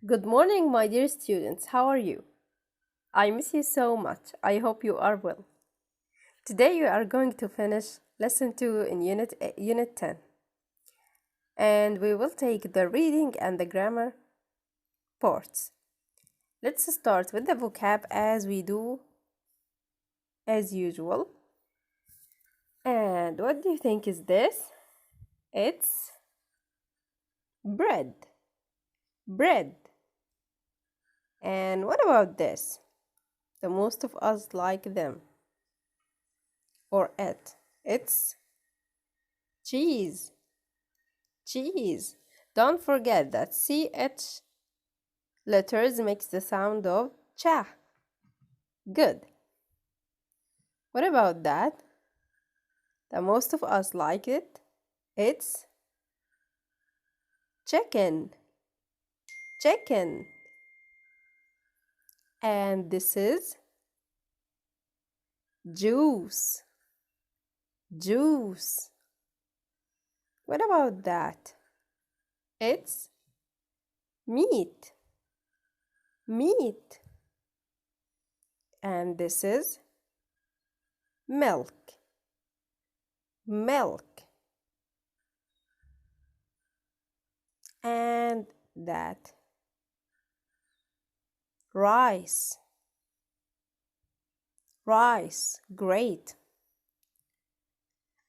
Good morning, my dear students. How are you? I miss you so much. I hope you are well. Today we are going to finish lesson 2 in unit 10. And we will take the reading and the grammar parts. Let's start with the vocab as we do as usual. And what do you think is this? It's bread. Bread. And what about this? The most of us like them or it. It's cheese. Cheese. Don't forget that CH letters makes the sound of cha. Good. What about that? The most of us like it. It's chicken. Chicken. And this is juice. Juice. What about that? It's meat. Meat. And this is milk. Milk. And that rice. Rice. Great.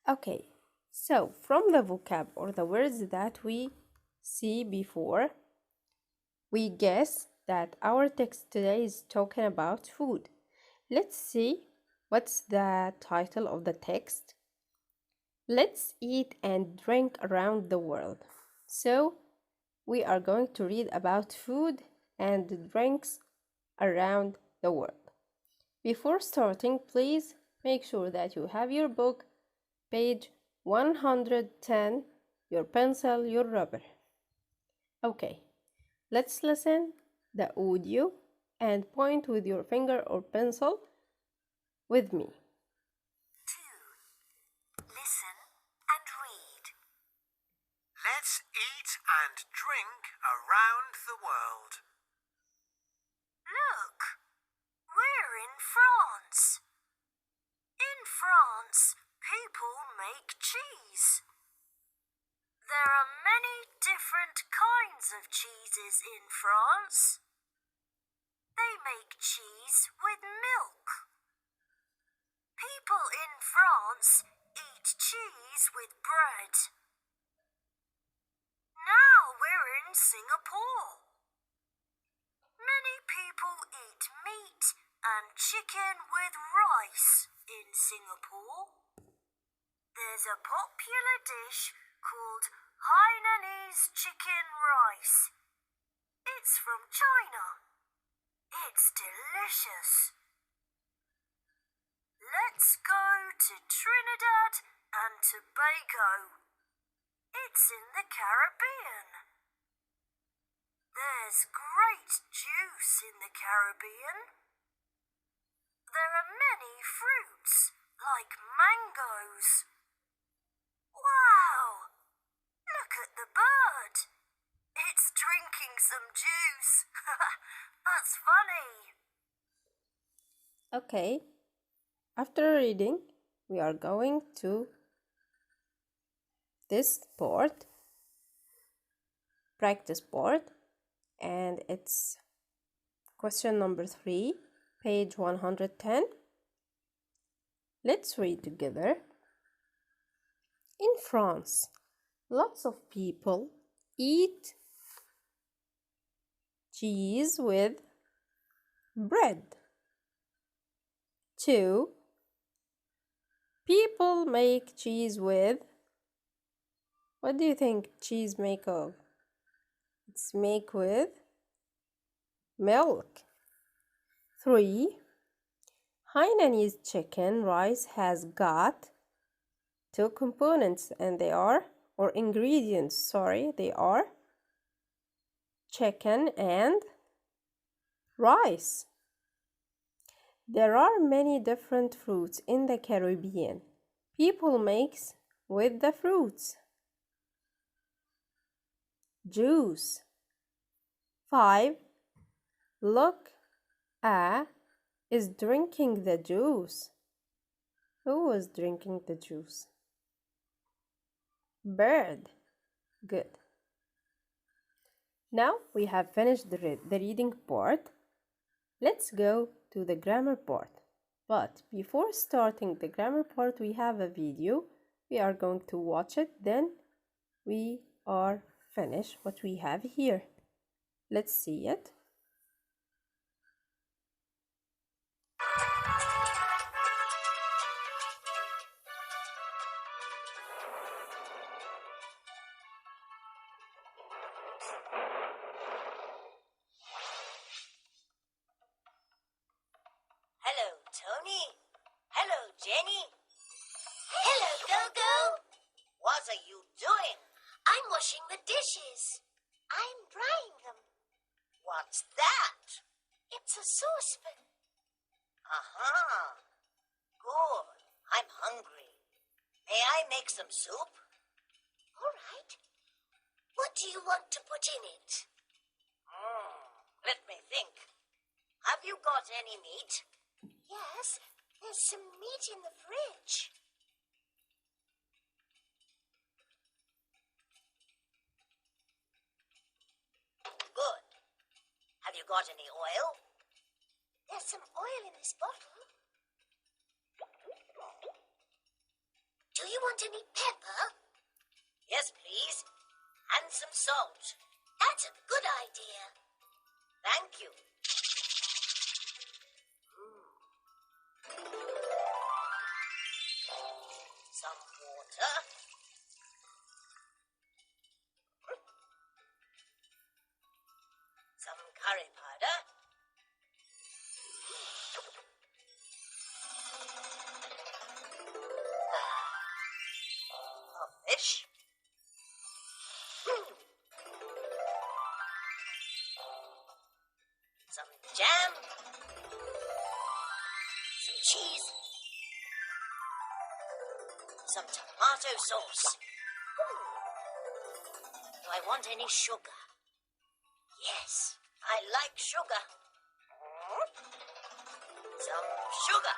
Okay, so from the vocab or the words that we see before, we guess that our text today is talking about food. Let's see what's the title of the text. Let's eat and drink around the world. So we are going to read about food and drinks around the world. Before starting, please make sure that you have your book, page 110, your pencil, your rubber. Okay, let's listen the audio and point with your finger or pencil with me. 2. Listen and read. Let's eat and drink around the world. Look, we're in France. In France, people make cheese. There are many different kinds of cheeses in France. They make cheese with milk. People in France eat cheese with bread. Now we're in Singapore. Many people eat meat and chicken with rice in Singapore. There's a popular dish called Hainanese chicken rice. It's from China. It's delicious. Let's go to Trinidad and Tobago. It's in the Caribbean. There's great juice in the Caribbean. There are many fruits, like mangoes. Wow! Look at the bird. It's drinking some juice. That's funny. Okay, after reading, we are going to this part, practice part, and it's question number 3, page 110. Let's read together. In France, lots of people eat cheese with bread. 2. People make cheese with, what do you think cheese make of? It's make with milk. 3. Hainanese chicken rice has got 2 components and they are, or ingredients, sorry, they are chicken and rice. There are many different fruits in the Caribbean. People mix with the fruits. Juice. 5. Look, A is drinking the juice. Who was drinking the juice? Bird. Good. Now we have finished the reading part. Let's go to the grammar part. But before starting the grammar part, we have a video. We are going to watch it, then we are finished what we have here. Let's see it. Hello, Tony. Hello, Jenny. Hello, Go-Go. What are you doing? I'm washing the dishes. I'm drying them. What's that? It's a saucepan. Aha. Good. I'm hungry. May I make some soup? All right. What do you want to put in it? Let me think. Have you got any meat? Yes, there's some meat in the fridge. Good. Have you got any oil? There's some oil in this bottle. Do you want any pepper? Yes, please. And some salt. That's a good idea. Thank you. Some water. Some curry powder. A fish. Some jam. Some cheese. Some tomato sauce. Do I want any sugar? Yes, I like sugar. Some sugar.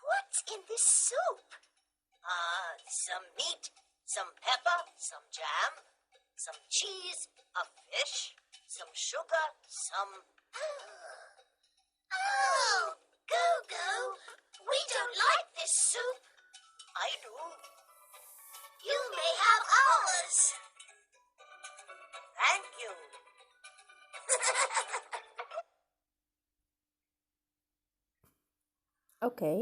What's in this soup? Some meat, some pepper, some jam, some cheese, a fish, some sugar, some... Oh, Go-Go, we don't like this soup. I do. You may have ours. Thank you. Okay,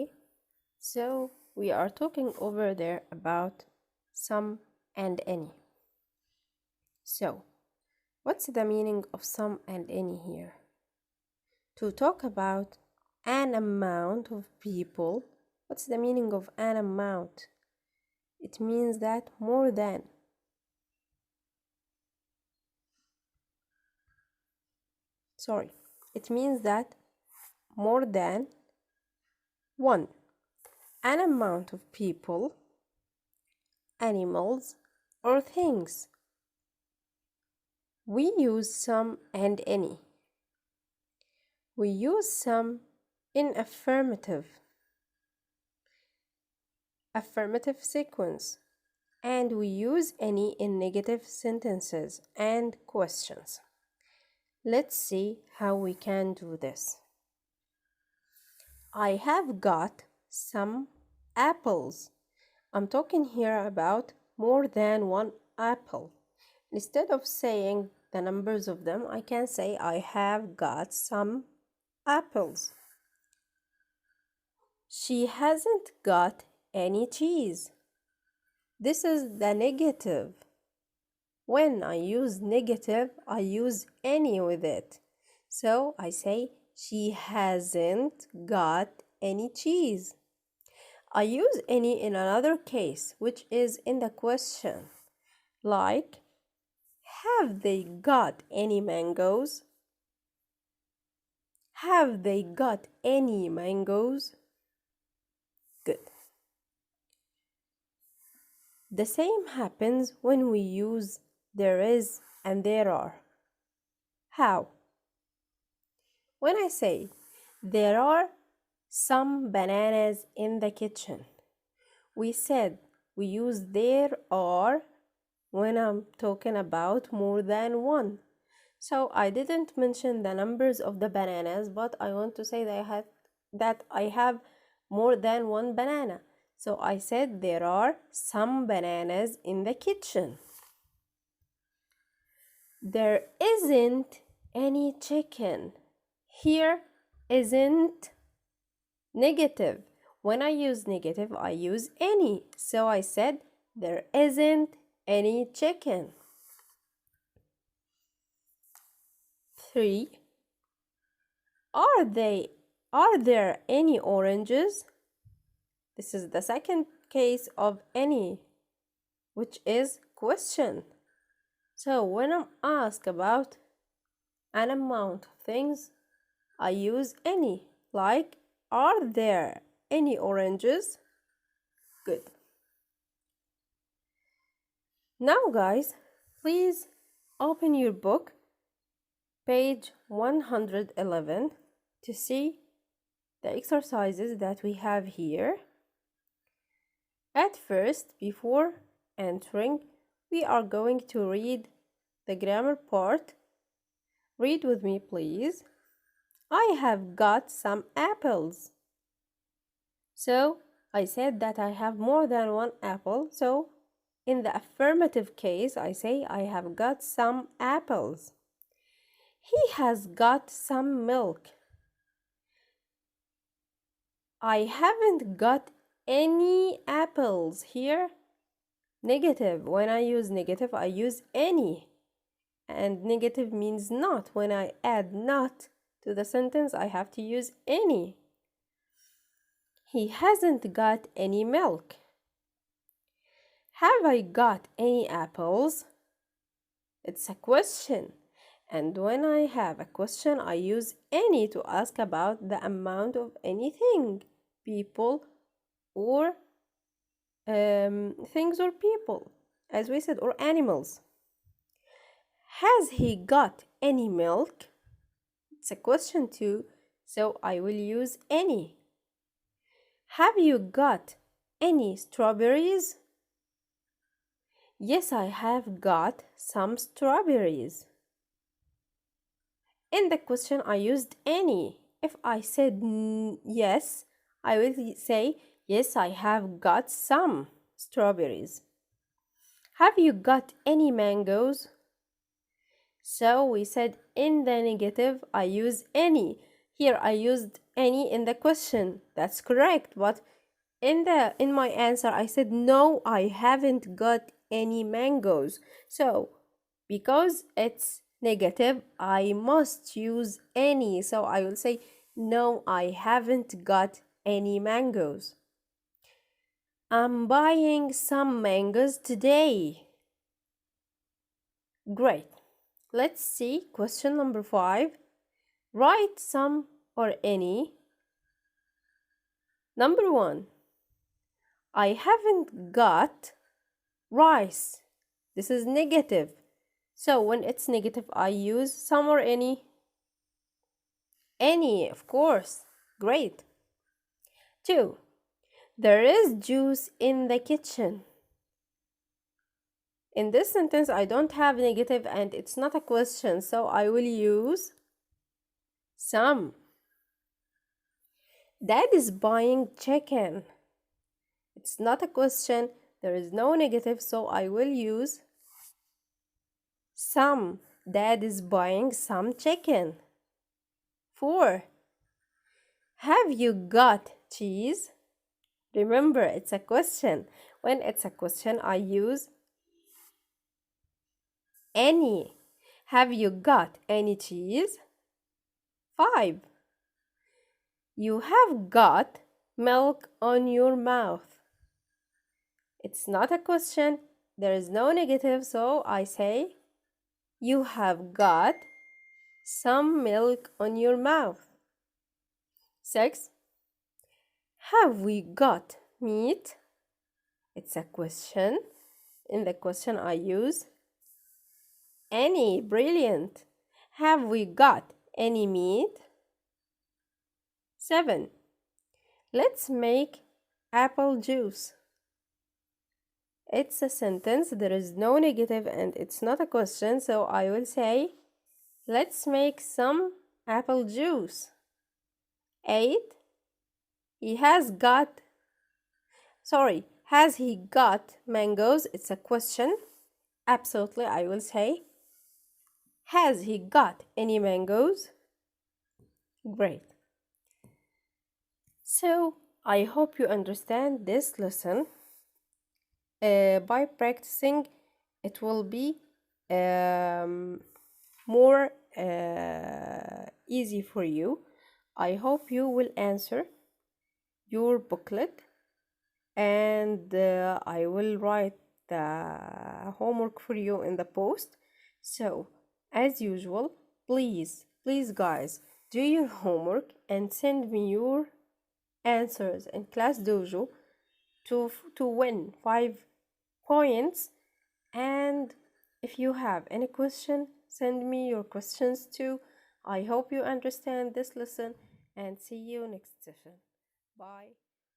so we are talking over there about some and any. So, what's the meaning of some and any here? To talk about an amount of people, what's the meaning of an amount? It means that more than. Sorry, it means that more than one. An amount of people, animals, or things. We use some and any. We use some in affirmative sequence, and we use any in negative sentences and questions. Let's see how we can do this. I have got some apples. I'm talking here about more than one apple. Instead of saying the numbers of them, I can say I have got some apples. She hasn't got any cheese. This is the negative. When I use negative, I use any with it. So I say she hasn't got any cheese. I use any in another case, which is in the question, like, have they got any mangoes? Have they got any mangoes? Good. The same happens when we use there is and there are. How? When I say there are some bananas in the kitchen, we said we use there are when I'm talking about more than one. So I didn't mention the numbers of the bananas, but I want to say that I have more than one banana. So I said there are some bananas in the kitchen. There isn't any chicken. Here isn't negative. When I use negative, I use any. So I said there isn't any chicken. 3. Are there any oranges? This is the second case of any, which is question. So when I'm asked about an amount of things, I use any, like, are there any oranges? Good. Now guys, please open your book, page 111, to see the exercises that we have here. At first, before entering, we are going to read the grammar part. Read with me, please. I have got some apples. So I said that I have more than one apple. So in the affirmative case, I say I have got some apples. He has got some milk. I haven't got any apples. Here, negative. When I use negative, I use any. And negative means not. When I add not to the sentence, I have to use any. He hasn't got any milk. Have I got any apples? It's a question. And when I have a question, I use any to ask about the amount of anything, people, or things or people, as we said, or animals. Has he got any milk? It's a question too, so I will use any. Have you got any strawberries? Yes, I have got some strawberries. In the question, I used any. If I said yes, I will say, yes, I have got some strawberries. Have you got any mangoes? So we said in the negative, I use any. Here I used any in the question. That's correct. But in my answer, I said, no, I haven't got any mangoes. So because it's negative, I must use any. So I will say, no, I haven't got any mangoes. I'm buying some mangoes today. Great. Let's see question number 5. Write some or any. Number 1. I haven't got rice. This is negative. So when it's negative, I use some or any. Any, of course. Great. 2. There is juice in the kitchen. In this sentence, I don't have negative and it's not a question, so I will use some. Dad is buying chicken. It's not a question, there is no negative, so I will use some. Dad is buying some chicken. 4. Have you got cheese? Remember, it's a question. When it's a question, I use any. Have you got any cheese? 5. You have got milk on your mouth? It's not a question. There is no negative, so I say you have got some milk on your mouth. 6. Have we got meat? It's a question. In the question I use any. Brilliant. Have we got any meat? 7. Let's make apple juice. It's a sentence. There is no negative and it's not a question, so I will say let's make some apple juice. 8. Has he got mangoes? It's a question. Absolutely, I will say has he got any mangoes? Great. So I hope you understand this lesson. By practicing, it will be more easy for you. I hope you will answer your booklet, and I will write the homework for you in the post. So as usual, please guys, do your homework and send me your answers in Class Dojo to win 5 points. And if you have any question, send me your questions too. I hope you understand this lesson, and see you next session. Bye.